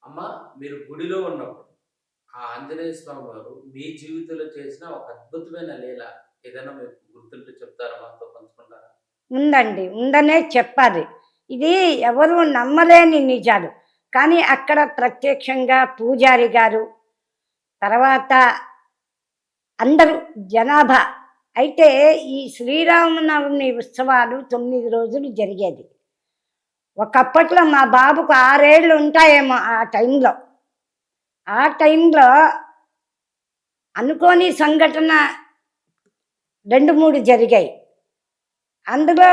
అమ్మ, మీరు గుడిలో ఉన్నప్పుడు ఆ ఆంజనేయ స్వామి వారు మీ జీవితంలో చేసిన ఒక అద్భుతమైన లీల ఏదైనా మీకు గుర్తుంటే చెప్తారా? మాతో పంచుకుంటారా? ఉందండి. ఉందనే చెప్పాలి. ఇది ఎవరు నమ్మలేని నిజాలు. కానీ అక్కడ ప్రత్యక్షంగా పూజారి గారు, తర్వాత అందరూ జనాభా అయితే ఈ శ్రీరామనవమి ఉత్సవాలు 9 రోజులు జరిగేది. ఒకప్పట్లో మా బాబుకు 6 ఏళ్ళు ఉంటాయేమో ఆ టైంలో. ఆ టైంలో అనుకోని సంఘటన 2, 3 జరిగాయి. అందులో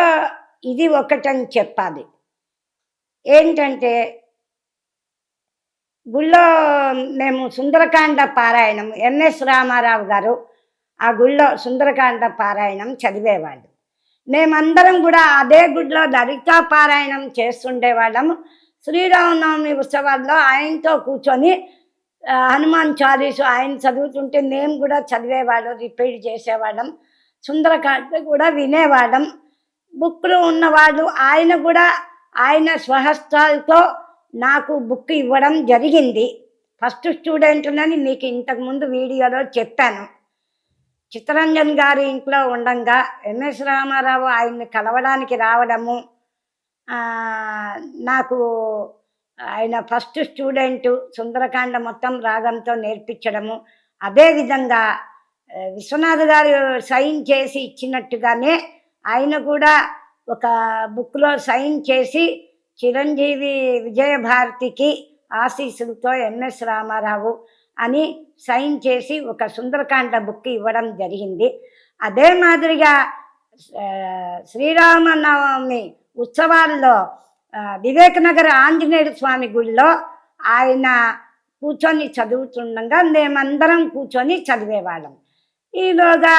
ఇది ఒకటని చెప్పాలి. ఏంటంటే గుళ్ళో మేము సుందరకాండ పారాయణం ఎన్ఎస్ రామారావు గారు ఆ గుళ్ళో సుందరకాండ పారాయణం చదివేవాళ్ళు. మేమందరం కూడా అదే గుడిలో లలితా పారాయణం చేస్తుండేవాళ్ళం. శ్రీరామనవమి ఉత్సవాల్లో ఆయనతో కూర్చొని హనుమాన్ చాలీసు ఆయన చదువుతుంటే మేము కూడా చదివేవాళ్ళం, రిపీట్ చేసేవాళ్ళం. సుందరకాండ కూడా వినేవాళ్ళం. బుక్లు ఉన్నవాళ్ళు ఆయన కూడా ఆయన స్వహస్తాలతో నాకు బుక్ ఇవ్వడం జరిగింది. ఫస్ట్ స్టూడెంట్నని మీకు ఇంతకుముందు వీడియోలో చెప్పాను. చిత్తరంజన్ గారి ఇంట్లో ఉండంగా ఎంఎస్ రామారావు ఆయన్ని కలవడానికి రావడము, నాకు ఆయన ఫస్ట్ స్టూడెంటు, సుందరకాండ మొత్తం రాగంతో నేర్పించడము, అదేవిధంగా విశ్వనాథ్ గారు సైన్ చేసి ఇచ్చినట్టుగానే ఆయన కూడా ఒక బుక్లో సైన్ చేసి చిరంజీవి విజయభారతికి ఆశీస్సులతో ఎంఎస్ రామారావు అని సైన్ చేసి ఒక సుందరకాండ బుక్ ఇవ్వడం జరిగింది. అదే మాదిరిగా శ్రీరామనవమి ఉత్సవాల్లో వివేకనగర్ ఆంజనేయ స్వామి గుడిలో ఆయన కూర్చొని చదువుతుండగా మేమందరం కూర్చొని చదివేవాళ్ళం. ఈలోగా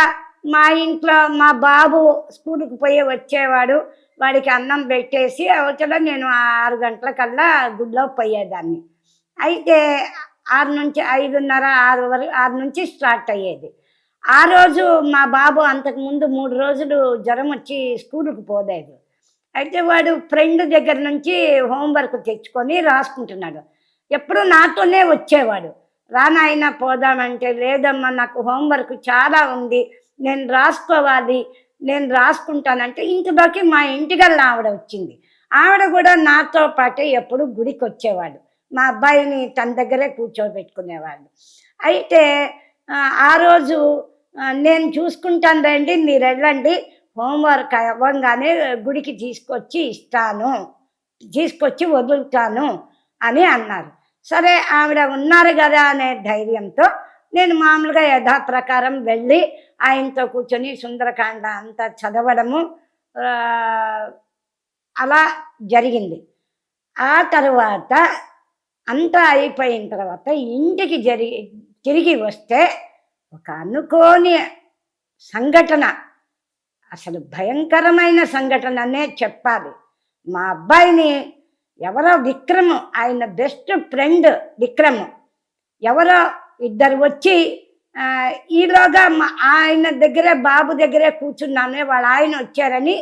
మా ఇంట్లో మా బాబు స్కూల్కి పోయి వచ్చేవాడు. వాడికి అన్నం పెట్టేసి అవతల నేను 6 గంటలకల్లా గుడిలో పోయేదాన్ని. అయితే 6 నుంచి 5:30, 6 వరకు 6 నుంచి స్టార్ట్ అయ్యేది. ఆ రోజు మా బాబు అంతకుముందు 3 రోజులు జ్వరం వచ్చి స్కూలుకు పోలేదు. అయితే వాడు ఫ్రెండ్ దగ్గర నుంచి హోంవర్క్ తెచ్చుకొని రాసుకుంటున్నాడు. ఎప్పుడు నాతోనే వచ్చేవాడు. రానాయన పోదామంటే, లేదమ్మా నాకు హోంవర్క్ చాలా ఉంది, నేను రాసుకోవాలి, నేను రాసుకుంటానంటే ఇంటిలోకి మా ఇంటికల్ల ఆవిడ వచ్చింది. ఆవిడ కూడా నాతో పాటే ఎప్పుడు గుడికి వచ్చేవాడు. మా అబ్బాయిని తన దగ్గరే కూర్చోబెట్టుకునేవాళ్ళు. అయితే ఆ రోజు నేను చూసుకుంటాను రండి, మీరు వెళ్ళండి, హోంవర్క్ అవ్వంగానే గుడికి తీసుకొచ్చి వదులుతాను అని అన్నారు. సరే ఆవిడ ఉన్నారు కదా అనే ధైర్యంతో నేను మామూలుగా యథాప్రకారం వెళ్ళి ఆయనతో కూర్చొని సుందరకాండ అంతా చదవడము అలా జరిగింది. ఆ తర్వాత అంతా అయిపోయిన తర్వాత ఇంటికి తిరిగి వస్తే ఒక అనుకోని సంఘటన, అసలు భయంకరమైన సంఘటననే చెప్పాలి. మా అబ్బాయిని ఎవరో విక్రమ్, ఆయన బెస్ట్ ఫ్రెండ్ విక్రమ్, ఎవరో ఇద్దరు వచ్చి ఈలోగా ఆయన దగ్గరే బాబు దగ్గరే కూర్చున్నాను, వాళ్ళ ఆయన వచ్చారని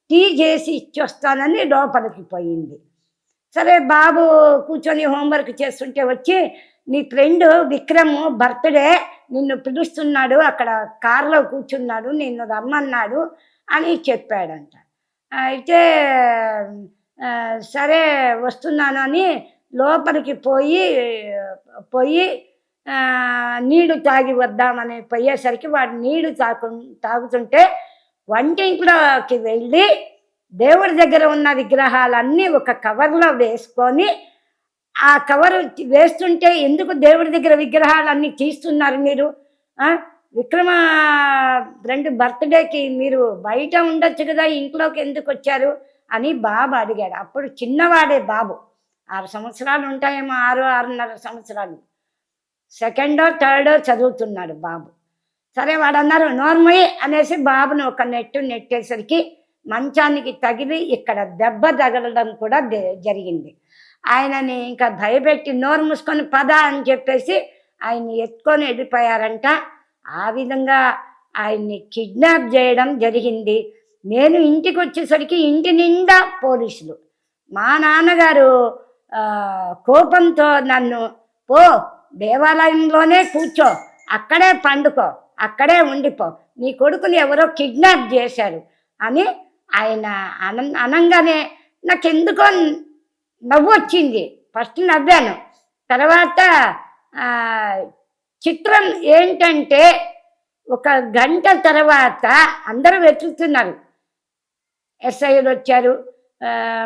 టీ చేసి ఇచ్చొస్తానని లోపలికి పోయింది. సరే బాబు కూర్చొని హోంవర్క్ చేస్తుంటే వచ్చి, నీ ఫ్రెండ్ విక్రమ్ బర్త్డే, నిన్ను పిలుస్తున్నాడు, అక్కడ కారులో కూర్చున్నాడు, నిన్ను రమ్మన్నాడు అని చెప్పాడంట. అయితే సరే వస్తున్నాను అని లోపలికి పోయి నీళ్లు తాగి వద్దామని పోయేసరికి వాడు నీళ్లు తాగుతుంటే వంటింట్లోకి వెళ్ళి దేవుడి దగ్గర ఉన్న విగ్రహాలన్నీ ఒక కవర్లో వేసుకొని, ఆ కవరు వేస్తుంటే, ఎందుకు దేవుడి దగ్గర విగ్రహాలన్నీ తీస్తున్నారు మీరు, విక్రమ ఫ్రెండ్ బర్త్డేకి మీరు బయట ఉండొచ్చు కదా, ఇంట్లోకి ఎందుకు వచ్చారు అని బాబు అడిగాడు. అప్పుడు చిన్నవాడే బాబు, 6 సంవత్సరాలు ఉంటాయేమో, 6.5 సంవత్సరాలు, సెకండో థర్డో చదువుతున్నాడు బాబు. సరే వాడు అన్నారు నోర్మయ్య అనేసి బాబుని ఒక నెట్టేసరికి మంచానికి తగిలి ఇక్కడ దెబ్బ తగలడం కూడా జరిగింది. ఆయనని ఇంకా భయపెట్టి నోరు మూసుకొని పద అని చెప్పేసి ఆయన్ని ఎత్తుకొని వెళ్ళిపోయారంట. ఆ విధంగా ఆయన్ని కిడ్నాప్ చేయడం జరిగింది. నేను ఇంటికి వచ్చేసరికి ఇంటి నిండా పోలీసులు. మా నాన్నగారు కోపంతో నన్ను పో దేవాలయంలోనే కూర్చో, అక్కడే పండుకో, అక్కడే ఉండిపో, నీ కొడుకుని ఎవరో కిడ్నాప్ చేశారు అని ఆయన అనంగానే నాకెందుకో నవ్వు వచ్చింది. ఫస్ట్ నవ్వాను. తర్వాత చిత్రం ఏంటంటే ఒక గంట తర్వాత అందరూ వెతుకుతున్నారు. ఎస్ఐలు వచ్చారు,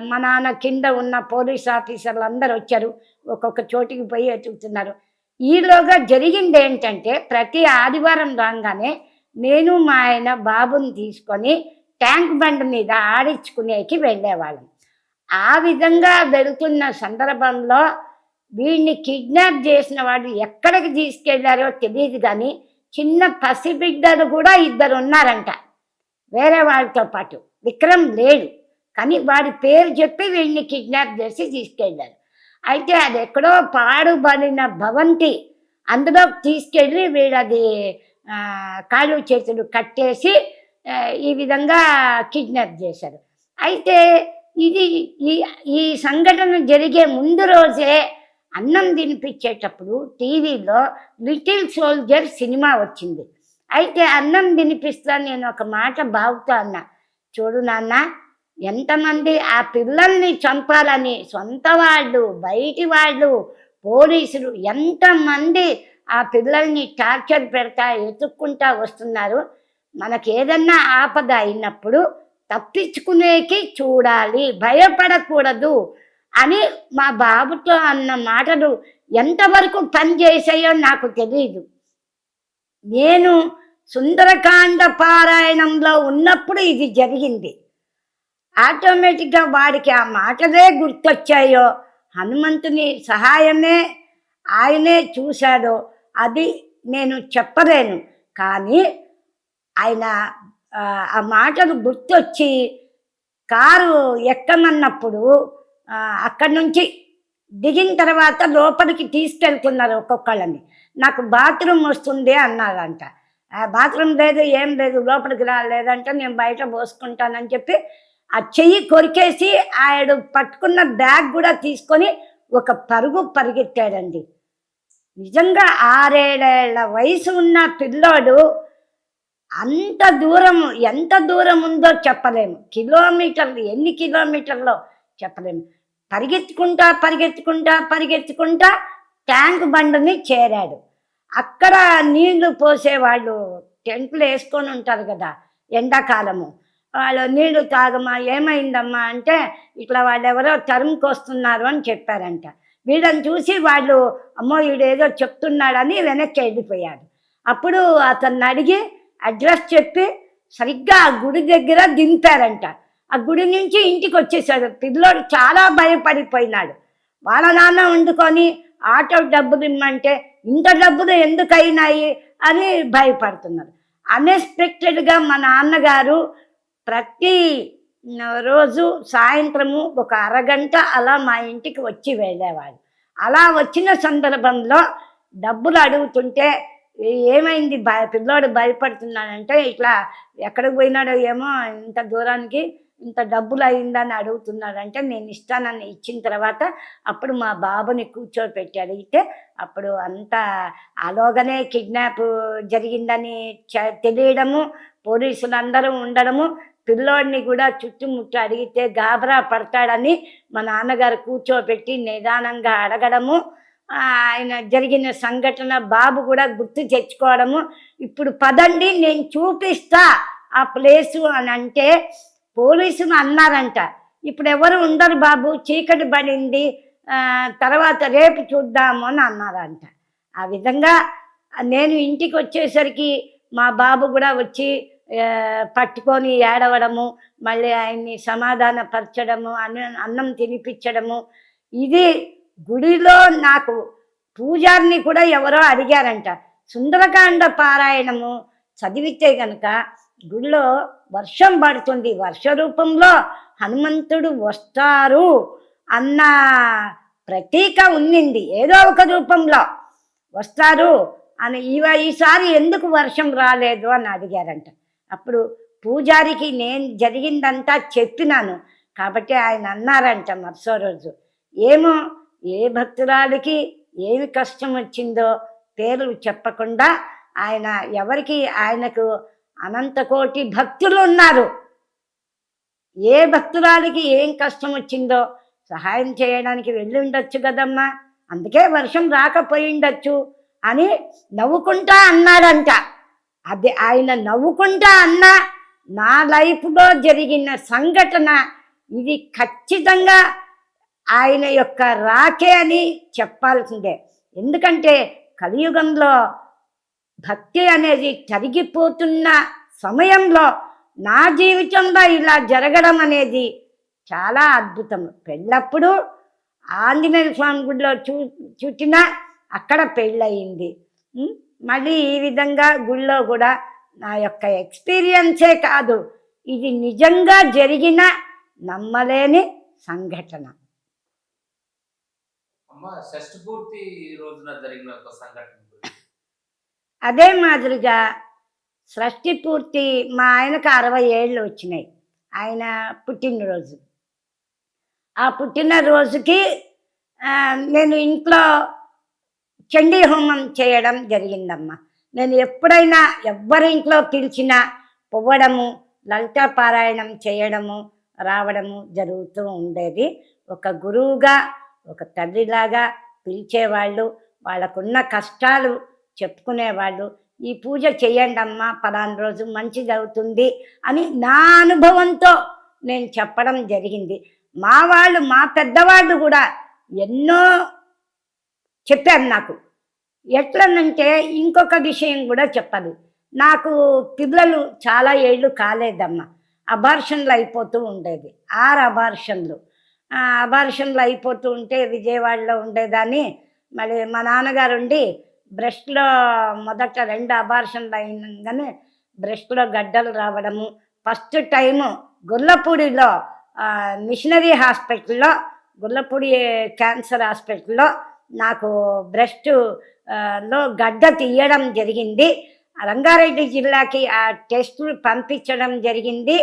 మా నాన్న కింద ఉన్న పోలీస్ ఆఫీసర్లు అందరూ వచ్చారు, ఒక్కొక్క చోటికి పోయి వెతుకుతున్నారు. ఈలోగా జరిగింది ఏంటంటే ప్రతి ఆదివారం రాగానే నేను మా ఆయన బాబుని తీసుకొని ట్యాంక్ బండ్ మీద ఆడించుకునేకి వెళ్ళేవాళ్ళం. ఆ విధంగా వెళుతున్న సందర్భంలో వీడిని కిడ్నాప్ చేసిన వాడు ఎక్కడికి తీసుకెళ్లారో తెలియదు, కానీ చిన్న పసిబిడ్డలు కూడా 2 ఉన్నారంట వేరే వాళ్ళతో పాటు. విక్రమ్ లేడు, కానీ వాడి పేరు చెప్పి వీడిని కిడ్నాప్ చేసి తీసుకెళ్ళారు. అయితే అది ఎక్కడో పాడుబడిన భవంతి, అందులో తీసుకెళ్ళి వీళ్ళది కాళ్ళు చేతులు కట్టేసి ఈ విధంగా కిడ్నాప్ చేశారు. అయితే ఇది ఈ సంఘటన జరిగే ముందు రోజే అన్నం తినిపించేటప్పుడు టీవీలో లిటిల్ సోల్జర్ సినిమా వచ్చింది. అయితే అన్నం తినిపిస్తా నేను ఒక మాట బాగుతా అన్నా, చూడు నాన్న, ఎంతమంది ఆ పిల్లల్ని చంపాలని సొంత వాళ్ళు, బయటి వాళ్ళు, పోలీసులు ఎంతమంది ఆ పిల్లల్ని టార్చర్ పెడతా ఎత్తుక్కుంటా వస్తున్నారు. మనకి ఏదన్నా ఆపద అయినప్పుడు తప్పించుకునేకి చూడాలి, భయపడకూడదు అని మా బాబుతో అన్న మాటలు ఎంతవరకు పనిచేసాయో నాకు తెలియదు. నేను సుందరకాండ పారాయణంలో ఉన్నప్పుడు ఇది జరిగింది. ఆటోమేటిక్గా వాడికి ఆ మాటలే గుర్తొచ్చాయో, హనుమంతుని సహాయమే ఆయనే చూశాడో అది నేను చెప్పలేను. కానీ ఆయన ఆ మాటలు గుర్తొచ్చి కారు ఎక్కమన్నప్పుడు అక్కడి నుంచి దిగిన తర్వాత లోపలికి తీసుకెళ్తున్నారు ఒక్కొక్కళ్ళని. నాకు బాత్రూమ్ వస్తుంది అన్నారంట. బాత్రూమ్ లేదు, ఏం లేదు, లోపలికి రాలేదంటే నేను బయట పోసుకుంటానని చెప్పి ఆ చెయ్యి కొరికేసి ఆయన పట్టుకున్న బ్యాగ్ కూడా తీసుకొని ఒక పరుగు పరిగెత్తాడండి. నిజంగా 6-7 ఏళ్ల వయసు ఉన్న పిల్లోడు అంత దూరము, ఎంత దూరం ఉందో చెప్పలేము, కిలోమీటర్లు, ఎన్ని కిలోమీటర్లో చెప్పలేము. పరిగెత్తుకుంటా పరిగెత్తుకుంటా పరిగెత్తుకుంటా ట్యాంక్ బండ్ని చేరాడు. అక్కడ నీళ్లు పోసేవాళ్ళు టెంట్లు వేసుకొని ఉంటారు కదా ఎండాకాలము, వాళ్ళు నీళ్లు తాగమా, ఏమైందమ్మా అంటే ఇట్లా వాళ్ళు ఎవరో తరుముకొస్తున్నారు అని చెప్పారంట. వీళ్ళని చూసి వాళ్ళు అమ్మో వీడేదో చెప్తున్నాడని వెనక్కి వెళ్ళిపోయాడు. అప్పుడు అతన్ని అడిగి అడ్రస్ చెప్పి సరిగ్గా ఆ గుడి దగ్గర దింపారంట. ఆ గుడి నుంచి ఇంటికి వచ్చేసాడు. పిల్లోడు చాలా భయపడిపోయినాడు. వాళ్ళ నాన్న వండుకొని ఆటో డబ్బులు ఇమ్మంటే ఇంత డబ్బులు ఎందుకు అయినాయి అని భయపడుతున్నారు. అన్ఎక్స్పెక్టెడ్గా మా నాన్నగారు ప్రతి రోజు సాయంత్రము ఒక అరగంట అలా మా ఇంటికి వచ్చి వెళ్ళేవాడు. అలా వచ్చిన సందర్భంలో డబ్బులు అడుగుతుంటే ఏమైంది పిల్లోడు భయపడుతున్నాడంటే ఇట్లా ఎక్కడికి పోయినాడో ఏమో, ఇంత దూరానికి ఇంత డబ్బులు అయిందని అడుగుతున్నాడంటే నేను ఇస్తానని ఇచ్చిన తర్వాత అప్పుడు మా బాబుని కూర్చోబెట్టి అడిగితే అప్పుడు అంతా ఆలోగానే కిడ్నాప్ జరిగిందని తెలియడము, పోలీసులు అందరూ ఉండడము, పిల్లోడిని కూడా చుట్టుముట్టు అడిగితే గాబరా పడతాడని మా నాన్నగారు కూర్చోబెట్టి నిదానంగా అడగడము, ఆయన జరిగిన సంఘటన బాబు కూడా గుర్తు తెచ్చుకోవడము. ఇప్పుడు పదండి నేను చూపిస్తా ఆ ప్లేసు అని అంటే పోలీసులు అన్నారంట, ఇప్పుడు ఎవరు ఉండరు బాబు, చీకటి పడింది, తర్వాత రేపు చూద్దాము అని అన్నారంట. ఆ విధంగా నేను ఇంటికి వచ్చేసరికి మా బాబు కూడా వచ్చి పట్టుకొని ఏడవడము, మళ్ళీ ఆయన్ని సమాధానపరచడము, అన్నం తినిపించడము. ఇది గుడిలో నాకు పూజారిని కూడా ఎవరో అడిగారంట, సుందరకాండ పారాయణము చదివితే కనుక గుడిలో వర్షం పడుతుంది, వర్ష రూపంలో హనుమంతుడు వస్తారు అన్న ప్రతీక ఉన్నింది, ఏదో ఒక రూపంలో వస్తారు అని. ఈసారి ఎందుకు వర్షం రాలేదు అని అడిగారంట. అప్పుడు పూజారికి నేను జరిగిందంతా చెప్పినాను కాబట్టి ఆయన అన్నారంట మరుసో రోజు, ఏమో ఏ భక్తురాలికి ఏమి కష్టం వచ్చిందో పేర్లు చెప్పకుండా ఆయన ఎవరికి ఆయనకు అనంతకోటి భక్తులు ఉన్నారు. ఏ భక్తురాలికి ఏం కష్టం వచ్చిందో సహాయం చేయడానికి వెళ్ళి ఉండొచ్చు కదమ్మా, అందుకే వర్షం రాకపోయి ఉండొచ్చు అని నవ్వుకుంటా అన్నాడంట. అది ఆయన నవ్వుకుంటా అన్న నా లైఫ్లో జరిగిన సంఘటన ఇది ఖచ్చితంగా ఆయన యొక్క రాకే అని చెప్పాల్సిందే. ఎందుకంటే కలియుగంలో భక్తి అనేది తరిగిపోతున్న సమయంలో నా జీవితంలో ఇలా జరగడం అనేది చాలా అద్భుతం. పెళ్ళప్పుడు ఆంజనేయ స్వామి గుడిలో చుట్టినా అక్కడ పెళ్ళయింది. మళ్ళీ ఈ విధంగా గుళ్ళో కూడా నా యొక్క ఎక్స్పీరియన్సే కాదు, ఇది నిజంగా జరిగిన నమ్మలేని సంఘటన. షష్ఠి పూర్తి రోజున జరిగిన ఒక సంఘటన అదే మాదిరిగా షష్ఠి పూర్తి మా ఆయనకు 60 ఏళ్ళు వచ్చినాయి, ఆయన పుట్టినరోజు. ఆ పుట్టినరోజుకి నేను ఇంట్లో చండీ హోమం చేయడం జరిగిందమ్మా. నేను ఎప్పుడైనా ఎవ్వరి ఇంట్లో పిలిచినా పువ్వడము, లలితా పారాయణం చేయడము రావడము జరుగుతూ ఉండేది. ఒక గురువుగా ఒక తల్లిలాగా పిలిచేవాళ్ళు, వాళ్ళకున్న కష్టాలు చెప్పుకునేవాళ్ళు. ఈ పూజ చేయండి అమ్మా, పలానా రోజు మంచిది అవుతుంది అని నా అనుభవంతో నేను చెప్పడం జరిగింది. మా వాళ్ళు, మా పెద్దవాళ్ళు కూడా ఎన్నో చెప్పారు నాకు. ఎట్లనంటే ఇంకొక విషయం కూడా చెప్పాలి. నాకు పిల్లలు చాలా ఏళ్ళు కాలేదమ్మా, అబార్షన్లు అయిపోతూ ఉండేది. 6 అబార్షన్లు అయిపోతూ ఉంటే విజయవాడలో ఉండేదాన్ని. మళ్ళీ మా నాన్నగారు ఉండి బ్రెస్ట్లో మొదట 2 అబార్షన్లు అయినగానే బ్రెస్ట్లో గడ్డలు రావడము. ఫస్ట్ టైము గొల్లపూడిలో మిషనరీ హాస్పిటల్లో, గొల్లపూడి క్యాన్సర్ హాస్పిటల్లో నాకు బ్రెస్ట్లో గడ్డ తీయడం జరిగింది. రంగారెడ్డి జిల్లాకి ఆ టెస్టులు పంపించడం జరిగింది.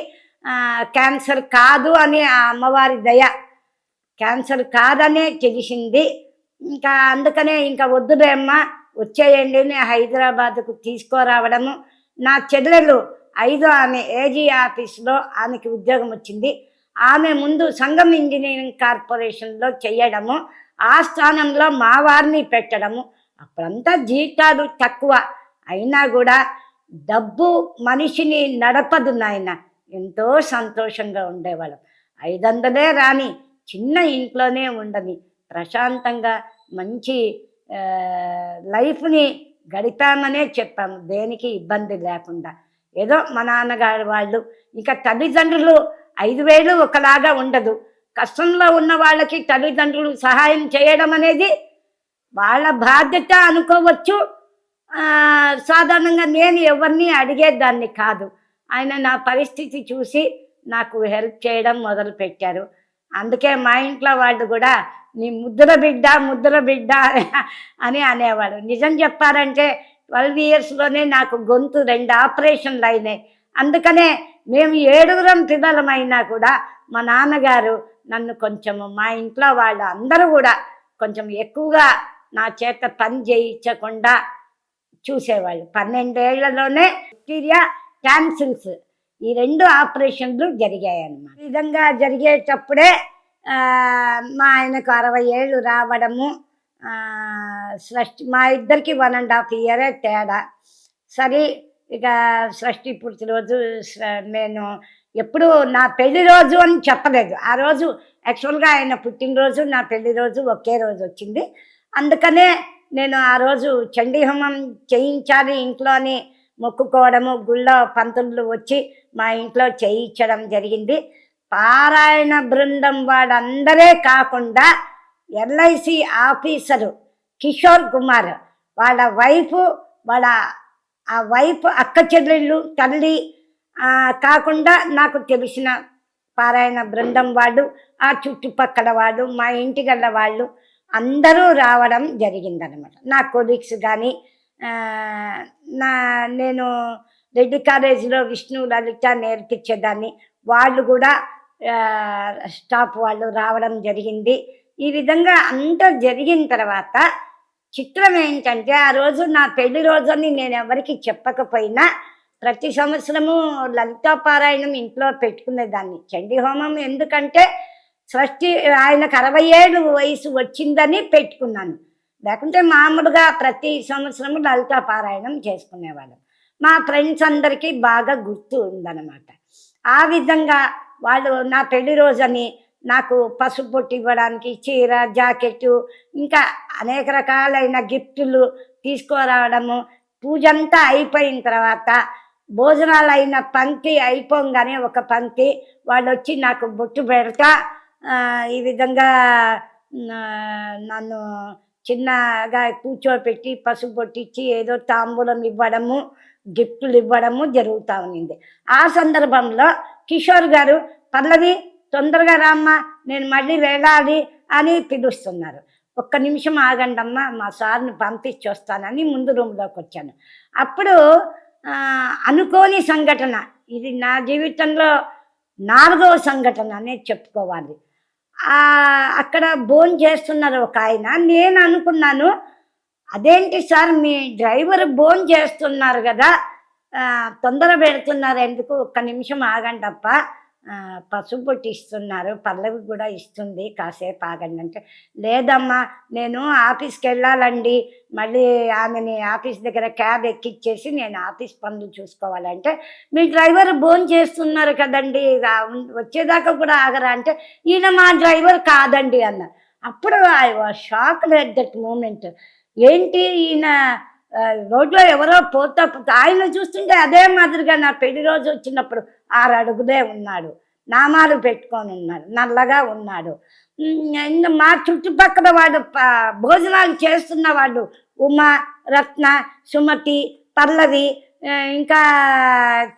క్యాన్సర్ కాదు అని ఆ అమ్మవారి దయ, క్యాన్సర్ కాదనే తెలిసింది. ఇంకా అందుకనే ఇంకా వద్దులే అమ్మ వచ్చేయండి అని హైదరాబాద్కు తీసుకురావడము. నా చెల్లెలు 5 ఆమె ఏజీ ఆఫీస్లో ఆమెకి ఉద్యోగం వచ్చింది. ఆమె ముందు సంగం ఇంజనీరింగ్ కార్పొరేషన్లో చేయడము, ఆ స్థానంలో మా వారిని పెట్టడము. అప్పుడంతా జీతాలు తక్కువ అయినా కూడా డబ్బు మనిషిని నడపదు నాయన. ఎంతో సంతోషంగా ఉండేవాళ్ళం. 500 రాని చిన్న ఇంట్లోనే ఉండని ప్రశాంతంగా మంచి లైఫ్ని గడిపామనే చెప్పాము, దేనికి ఇబ్బంది లేకుండా. ఏదో మా నాన్నగారు వాళ్ళు, ఇంకా తల్లిదండ్రులు 5,000 ఒకలాగా ఉండదు. కష్టంలో ఉన్న వాళ్ళకి తల్లిదండ్రులు సహాయం చేయడం అనేది వాళ్ళ బాధ్యత అనుకోవచ్చు. సాధారణంగా నేను ఎవరిని అడిగేదాన్ని కాదు. ఆయన నా పరిస్థితి చూసి నాకు హెల్ప్ చేయడం మొదలుపెట్టారు. అందుకే మా ఇంట్లో వాళ్ళు కూడా నీ ముద్దుల బిడ్డ అని అనేవాడు. నిజం చెప్పారంటే 12 ఇయర్స్లోనే నాకు గొంతు 2 ఆపరేషన్లు అయినాయి. అందుకనే మేము 7 పిల్లలమైనా కూడా మా నాన్నగారు నన్ను కొంచెము, మా ఇంట్లో వాళ్ళు అందరూ కూడా కొంచెం ఎక్కువగా నా చేత పని చేయించకుండా చూసేవాళ్ళు. 12 ఏళ్లలోనే బ్యాక్టీరియా టాన్సిల్స్ ఈ 2 ఆపరేషన్లు జరిగాయన్నమాట. ఈ విధంగా జరిగేటప్పుడే మా ఆయనకు 60 ఏళ్ళు రావడము. మా ఇద్దరికి 1.5 ఇయరే తేడా. సరే ఇక షష్ఠి పూర్తి రోజు నేను ఎప్పుడు నా పెళ్లి రోజు అని చెప్పలేదు. ఆ రోజు యాక్చువల్గా ఆయన పుట్టినరోజు, నా పెళ్లి రోజు ఒకే రోజు వచ్చింది. అందుకనే నేను ఆ రోజు చండీ హోమం చేయించాలి ఇంట్లో అని మొక్కుకోవడము, గుళ్ళో పంతులు వచ్చి మా ఇంట్లో చేయించడం జరిగింది. పారాయణ బృందం వాళ్ళందరే కాకుండా ఎల్ఐసి ఆఫీసరు కిషోర్ కుమార్ వాళ్ళ వైఫ్, ఆ వైఫ్ అక్క చెల్లెళ్ళు, తల్లి కాకుండా నాకు తెలిసిన పారాయణ బృందం వాళ్ళు, ఆ చుట్టుపక్కల వాళ్ళు, మా ఇంటి గల్ల వాళ్ళు అందరూ రావడం జరిగిందనమాట. నా కొలీగ్స్ కానీ, నేను రెడ్డి కాలేజీలో విష్ణు లలిత నేర్పించేదాన్ని, వాళ్ళు కూడా స్టాఫ్ వాళ్ళు రావడం జరిగింది. ఈ విధంగా అంతా జరిగిన తర్వాత చిత్రం ఏంటంటే ఆ రోజు నా పెళ్లి రోజని నేను ఎవరికి చెప్పకపోయినా ప్రతి సంవత్సరము లలితా పారాయణం ఇంట్లో పెట్టుకునేదాన్ని. చండీ హోమం ఎందుకంటే షష్ఠి ఆయనకు 67 వయసు వచ్చిందని పెట్టుకున్నాను. లేకుంటే మామూలుగా ప్రతి సంవత్సరము లలితా పారాయణం చేసుకునేవాళ్ళం. మా ఫ్రెండ్స్ అందరికీ బాగా గుర్తు ఉందన్నమాట. ఆ విధంగా వాళ్ళు నా పెళ్లి రోజని నాకు పసుపు బొట్టు ఇవ్వడానికి చీర, జాకెట్టు, ఇంకా అనేక రకాలైన గిఫ్టులు తీసుకురావడము. పూజ అంతా అయిపోయిన తర్వాత భోజనాలు అయిన పంక్తి అయిపోగానే ఒక పంక్తి వాళ్ళు వచ్చి నాకు బొట్టు పెడతా ఈ విధంగా నన్ను చిన్నగా కూర్చోపెట్టి పసుపు బొట్టిచ్చి ఏదో తాంబూలం ఇవ్వడము, గిఫ్టులు ఇవ్వడము జరుగుతూ ఉన్నింది. ఆ సందర్భంలో కిషోర్ గారు, పల్లవి తొందరగా రామ్మా, నేను మళ్ళీ వెళ్ళాలి అని పిలుస్తున్నారు. ఒక్క నిమిషం ఆగండమ్మా, మా సార్ని పంపించి వస్తానని ముందు రూమ్లోకి వచ్చాను. అప్పుడు అనుకోని సంఘటన, ఇది నా జీవితంలో 4వ సంఘటన అనే చెప్పుకోవాలి. అక్కడ భోజనం చేస్తున్నారు ఒక ఆయన. నేను అనుకున్నాను, అదేంటి సార్ మీ డ్రైవర్ భోజనం చేస్తున్నారు కదా, తొందర పెడుతున్నారు ఎందుకు, ఒక్క నిమిషం ఆగండప్ప, పసుపు బొట్టు ఇస్తున్నారు, పల్లవి కూడా ఇస్తుంది, కాసేపు ఆగండి అంటే, లేదమ్మా నేను ఆఫీస్కి వెళ్ళాలండి, మళ్ళీ ఆమెని ఆఫీస్ దగ్గర క్యాబ్ ఎక్కిచ్చేసి నేను ఆఫీస్ పనులు చూసుకోవాలంటే, మీ డ్రైవర్ భోజనం చేస్తున్నారు కదండి, వచ్చేదాకా కూడా ఆగరా అంటే, ఈయన మా డ్రైవర్ కాదండి అన్న. అప్పుడు I was shocked at that moment. ఏంటి ఈయన రోడ్లో ఎవరో పోతా ఆయన చూస్తుంటే అదే మాదిరిగా నా పెళ్లి రోజు వచ్చినప్పుడు 6 అడుగులే ఉన్నాడు, నామాలు పెట్టుకొని ఉన్నాడు, నల్లగా ఉన్నాడు. మా చుట్టుపక్కల వాడు భోజనాలు చేస్తున్న వాళ్ళు ఉమా, రత్న, సుమతి, పల్లవి, ఇంకా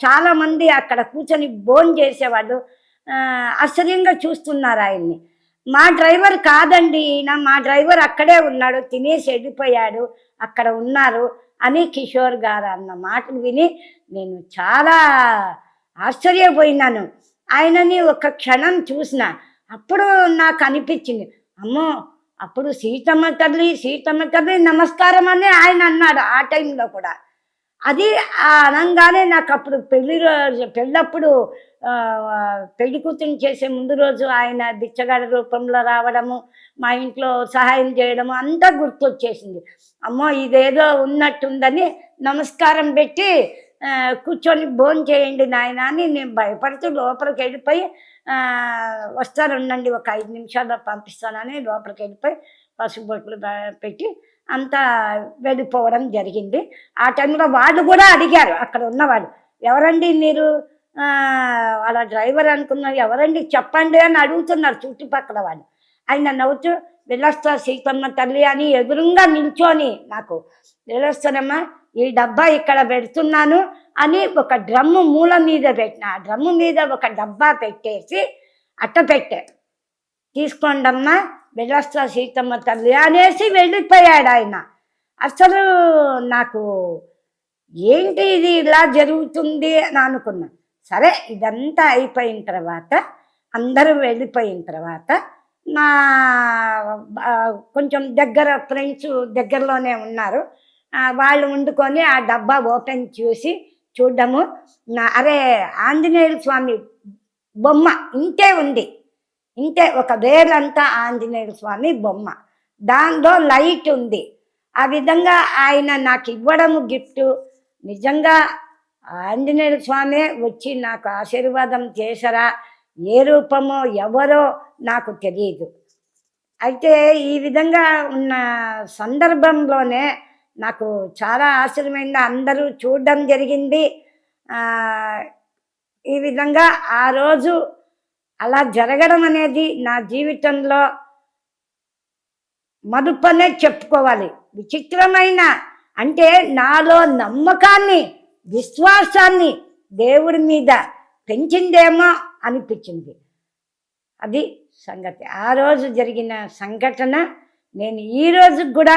చాలామంది అక్కడ కూర్చొని భోజనం చేసేవాళ్ళు ఆశ్చర్యంగా చూస్తున్నారు ఆయన్ని. మా డ్రైవర్ కాదండి ఈయన, మా డ్రైవర్ అక్కడే ఉన్నాడు, తినేసి వెళ్ళిపోయాడు, అక్కడ ఉన్నారు అని కిషోర్ గారు అన్న మాటలు విని నేను చాలా ఆశ్చర్యపోయినాను. ఆయనని ఒక క్షణం చూసిన. అప్పుడు నాకు అనిపించింది, అమ్మో అప్పుడు సీతమ్మ తల్లి నమస్కారం అని ఆయన అన్నాడు ఆ టైంలో కూడా. అది అనగానే నాకు అప్పుడు పెళ్ళప్పుడు పెళ్లి కూతురు చేసే ముందు రోజు ఆయన బిచ్చగాడి రూపంలో రావడము, మా ఇంట్లో సహాయం చేయడము అంతా గుర్తొచ్చేసింది. అమ్మో ఇదేదో ఉన్నట్టుందని నమస్కారం పెట్టి కూర్చొని భోజనం చేయండి నాయన అని నేను భయపడుతూ లోపలికి వెళ్ళిపోయి, వస్తారుండండి ఒక 5 నిమిషాల్లో పంపిస్తానని లోపలికి వెళ్ళిపోయి పసుపు బొట్లు పెట్టి అంతా వెళ్ళిపోవడం జరిగింది. ఆ టైంలో వాళ్ళు కూడా అడిగారు, అక్కడ ఉన్నవాళ్ళు, ఎవరండి మీరు, వాళ్ళ డ్రైవర్ అనుకున్నారు, ఎవరండి చెప్పండి అని అడుగుతున్నారు చుట్టుపక్కల వాళ్ళు. ఆయన నవ్వుతూ, వెళ్ళొస్తా సీతమ్మ తల్లి అని ఎదురుగా నిల్చొని నాకు, వెళ్ళొస్తానమ్మా ఈ డబ్బా ఇక్కడ పెడుతున్నాను అని ఒక డ్రమ్ము మూల మీద పెట్టిన, ఆ డ్రమ్ము మీద ఒక డబ్బా పెట్టేసి అట్ట పెట్టే, తీసుకోండమ్మా వెళ్ళొస్తా సీతమ్మ తల్లి అనేసి వెళ్ళిపోయాడు ఆయన. అసలు నాకు ఏంటి ఇది ఇలా జరుగుతుంది అని అనుకున్నా. సరే ఇదంతా అయిపోయిన తర్వాత, అందరూ వెళ్ళిపోయిన తర్వాత, మా కొంచెం దగ్గర ఫ్రెండ్స్ దగ్గరలోనే ఉన్నారు, వాళ్ళు వండుకొని ఆ డబ్బా ఓపెన్ చేసి చూడడము, అరే ఆంజనేయుల స్వామి బొమ్మ ఇంతే ఉంది, ఇంతే ఒక వేలంతా ఆంజనేయుల స్వామి బొమ్మ, దానిలో లైట్ ఉంది. ఆ విధంగా ఆయన నాకు ఇవ్వడము గిఫ్ట్, నిజంగా ఆంజనేయుల స్వామి వచ్చి నాకు ఆశీర్వాదం చేశారా, ఏ రూపమో ఎవరో నాకు తెలియదు. అయితే ఈ విధంగా ఉన్న సందర్భంలోనే నాకు చాలా ఆశ్చర్యమైంది, అందరూ చూడడం జరిగింది. ఈ విధంగా ఆ రోజు అలా జరగడం అనేది నా జీవితంలో మదుపనే చెప్పుకోవాలి. విచిత్రమైన అంటే నాలో నమ్మకాన్ని, విశ్వాసాన్ని దేవుడి మీద పెంచిందేమో అనిపించింది. అది సంగతి. ఆ రోజు జరిగిన సంఘటన నేను ఈ రోజు కూడా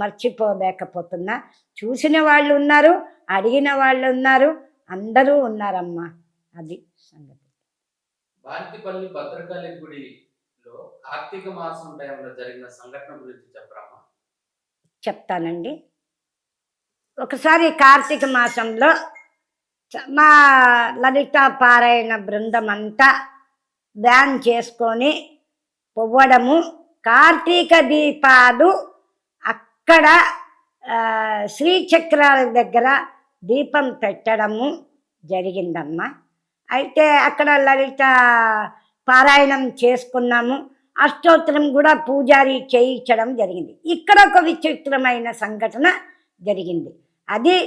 మర్చిపోలేకపోతున్నా. చూసిన వాళ్ళు ఉన్నారు, అడిగిన వాళ్ళు ఉన్నారు, అందరూ ఉన్నారమ్మా. అది సంగతి. బాంతిపల్లి భద్రకాళి గుడి లో కార్తీక మాసం టైంలో జరిగిన సంఘటన గురించి చెప్పరమ్మా? చెప్తానండి. ఒకసారి కార్తీక మాసంలో మా లలిత పారాయణ బృందం అంతా ధ్యాన్ చేసుకొని పువ్వడము, కార్తీక దీపాలు అక్కడ శ్రీచక్రాల దగ్గర దీపం పెట్టడము జరిగిందమ్మా. అయితే అక్కడ లలిత పారాయణం చేసుకున్నాము. అష్టోత్తరం కూడా పూజారి చేయించడం జరిగింది. ఇక్కడ ఒక విచిత్రమైన సంఘటన జరిగింది. అది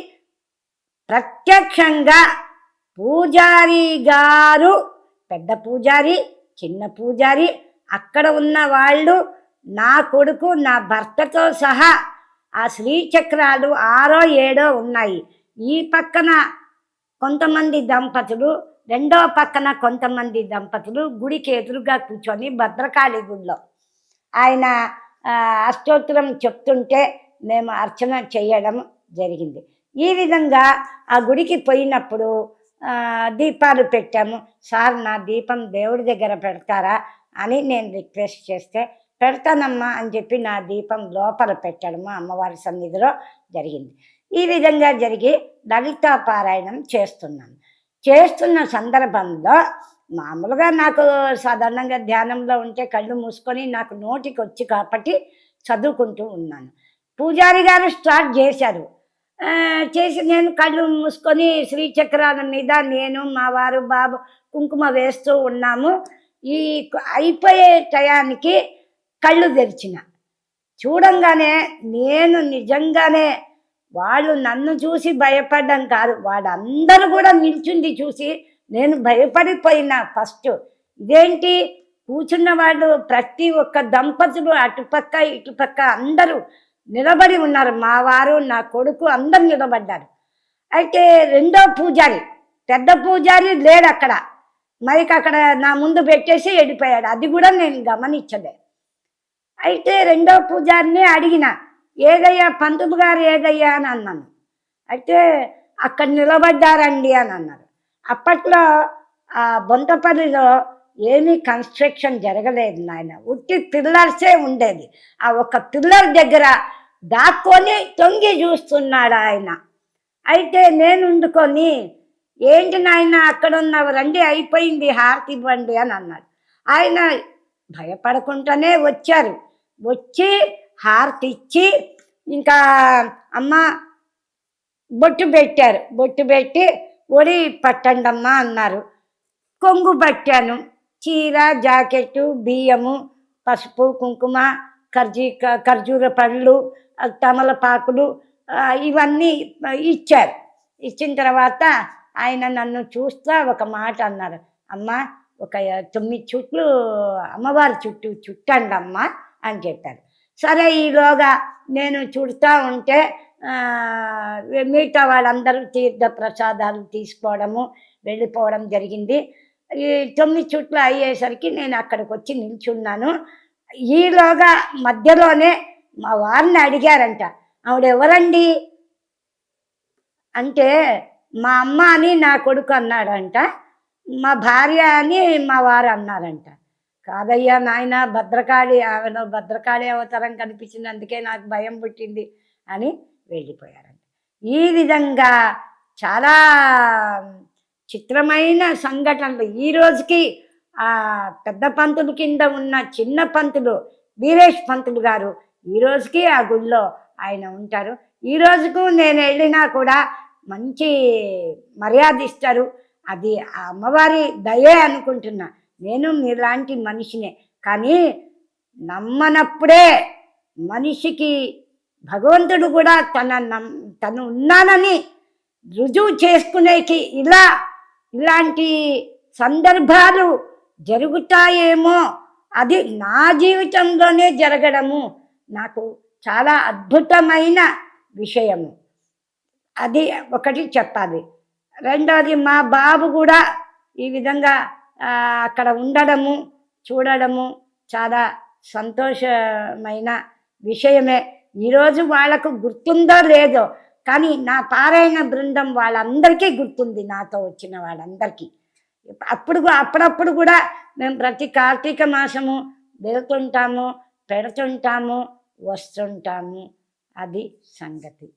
ప్రత్యక్షంగా పూజారి గారు, పెద్ద పూజారి, చిన్న పూజారి, అక్కడ ఉన్న వాళ్ళు, నా కొడుకు, నా భర్తతో సహా ఆ శ్రీచక్రాలు 6 7 ఉన్నాయి. ఈ పక్కన కొంతమంది దంపతులు, రెండో పక్కన కొంతమంది దంపతులు గుడికి ఎదురుగా కూర్చొని భద్రకాళి గుడిలో ఆయన అష్టోత్తరం చెప్తుంటే మేము అర్చన చేయడం జరిగింది. ఈ విధంగా ఆ గుడికి పోయినప్పుడు దీపాలు పెట్టాము. సార్, నా దీపం దేవుడి దగ్గర పెడతారా అని నేను రిక్వెస్ట్ చేస్తే, పెడతానమ్మా అని చెప్పి నా దీపం లోపల పెట్టడము అమ్మవారి సన్నిధిలో జరిగింది. ఈ విధంగా జరిగి లలితా పారాయణం చేస్తున్న సందర్భంలో మామూలుగా నాకు సాధారణంగా ధ్యానంలో ఉంటే కళ్ళు మూసుకొని నాకు నోటికి వచ్చి కాబట్టి చదువుకుంటూ ఉన్నాను. పూజారి గారు స్టార్ట్ చేశారు. చేసి నేను కళ్ళు మూసుకొని శ్రీచక్రాల మీద నేను, మా వారు, బాబు కుంకుమ వేస్తూ ఉన్నాము. ఈ అయిపోయే టయానికి కళ్ళు తెరిచిన చూడంగానే నేను నిజంగానే, వాళ్ళు నన్ను చూసి భయపడ్డం కాదు, వాళ్ళందరూ కూడా నిల్చుంది చూసి నేను భయపడిపోయినా. ఫస్ట్ ఇదేంటి, కూర్చున్న వాళ్ళు ప్రతి ఒక్క దంపతులు అటుపక్క ఇటుపక్క అందరూ నిలబడి ఉన్నారు. మా వారు, నా కొడుకు అందరు నిలబడ్డారు. అయితే రెండో పూజారి, పెద్ద పూజారి లేడు అక్కడ, మైక్ అక్కడ నా ముందు పెట్టేసి వెళ్ళిపోయాడు. అది కూడా నేను గమనించలే. అయితే రెండో పూజారిని అడిగిన, ఏదయ్యా పంతులు గారు ఏదయ్యా అని అన్నాను. అయితే అక్కడ నిలబడ్డారండి అని అన్నారు. అప్పట్లో ఆ బొంతపల్లిలో ఏమీ కన్స్ట్రక్షన్ జరగలేదు నాయన, ఉట్టి పిల్లర్సే ఉండేది. ఆ ఒక్క పిల్లర్ దగ్గర దాక్కొని తొంగి చూస్తున్నాడు ఆయన. అయితే నేను ఉండుకొని, ఏంటి నాయన అక్కడ ఉన్నావు, రండి అయిపోయింది హారతి ఇవ్వండి అని అన్నాడు. ఆయన భయపడకుండానే వచ్చారు. వచ్చి హారతి ఇచ్చి, ఇంకా అమ్మ బొట్టు పెట్టారు. బొట్టు పెట్టి ఒడి పట్టండమ్మా అన్నారు. కొంగు పట్టాను. చీర, జాకెట్టు, బియ్యము, పసుపు, కుంకుమ, ఖర్జూర పళ్ళు, తమలపాకులు ఇవన్నీ ఇచ్చారు. ఇచ్చిన తర్వాత ఆయన నన్ను చూస్తా ఒక మాట అన్నారు, అమ్మ ఒక 9 చుట్లు అమ్మవారి చుట్టూ చుట్టండి అమ్మ అని చెప్పారు. సరే, ఈలోగా నేను చుడతా ఉంటే మిగతా వాళ్ళందరూ తీర్థ ప్రసాదాలు తీసుకోవడము, వెళ్ళిపోవడం జరిగింది. ఈ 9 చుట్లు అయ్యేసరికి నేను అక్కడికి వచ్చి నిల్చున్నాను. ఈలోగా మధ్యలోనే మా వారిని అడిగారంట, ఆవిడెవరండి అంటే, మా అమ్మ అని నా కొడుకు అన్నాడంట, మా భార్య అని మా వారు అన్నారంట. కాదయ్యా నాయన, భద్రకాళి, ఆమెలో భద్రకాళి అవతారం కనిపించింది, అందుకే నాకు భయం పుట్టింది అని వెళ్ళిపోయారంట. ఈ విధంగా చాలా చిత్రమైన సంఘటనలు. ఈ రోజుకి ఆ పెద్ద పంతులు కింద ఉన్న చిన్న పంతులు వీరేష్ పంతులు గారు ఈ రోజుకి ఆ గుడిలో ఆయన ఉంటారు. ఈ రోజుకు నేను వెళ్ళినా కూడా మంచి మర్యాద ఇస్తారు. అది ఆ అమ్మవారి దయే అనుకుంటున్నా. నేను మీలాంటి మనిషినే, కానీ నమ్మనప్పుడే మనిషికి భగవంతుడు కూడా తను ఉన్నానని రుజువు చేసుకునేకి ఇలాంటి సందర్భాలు జరుగుతాయేమో, అది నా జీవితంలోనే జరగడము నాకు చాలా అద్భుతమైన విషయము. అది ఒకటి చెప్పాలి. రెండోది, మా బాబు కూడా ఈ విధంగా అక్కడ ఉండడము, చూడడము చాలా సంతోషమైన విషయమే. ఈరోజు వాళ్ళకు గుర్తుందో లేదో, కానీ నా పారాయణ బృందం వాళ్ళందరికీ గుర్తుంది, నాతో వచ్చిన వాళ్ళందరికీ. అప్పుడప్పుడు కూడా మేము ప్రతి కార్తీక మాసము వెళ్తుంటాము, పెడుతుంటాము, వస్తుంటాము. అది సంగతి.